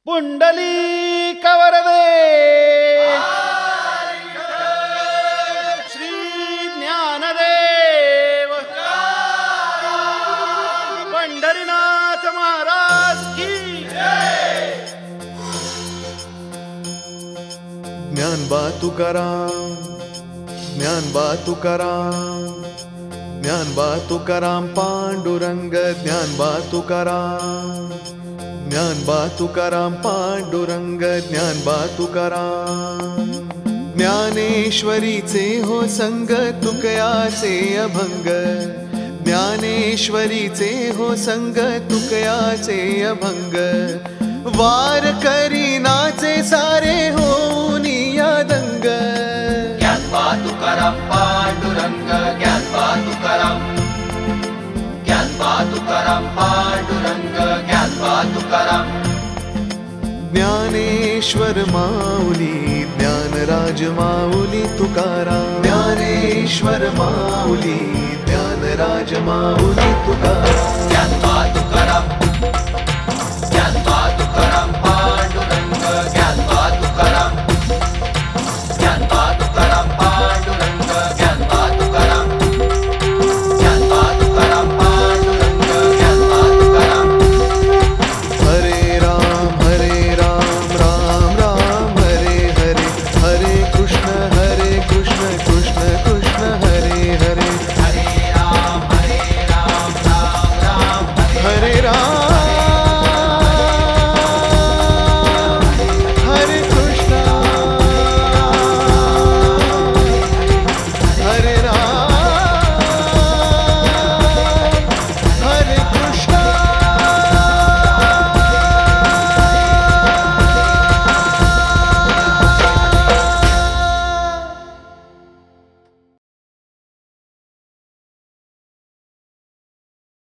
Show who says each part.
Speaker 1: पुंडलिक वरदे श्री ज्ञानदेव पंढरीनाथ महाराज की
Speaker 2: ज्ञानबा तुकाराम, ज्ञानबा तुकाराम, ज्ञानबा तुकाराम पांडुरंग, ज्ञानबा तुकाराम, ज्ञानबा तुकाराम पांडुरंग, ज्ञानबा तुकाराम. ज्ञानेश्वरीचे हो संग तुकयाचे अभंग, ज्ञानेश्वरीचे हो संग तुकयाचे अभंग. वार करी नाचे सारे होऊन या दंग.
Speaker 3: ज्ञानबा तुकाराम पांडुरंग, ज्ञानबा तुकाराम, ज्ञानबा तुकाराम पांडुरंग, ज्ञानबा तुकाराम.
Speaker 2: ज्ञानेश्वर माऊली, ज्ञानराज माऊली तुकाराम. ज्ञानेश्वर माऊली, ज्ञानराज माऊली तुकाराम.
Speaker 3: ज्ञानबा तुकाराम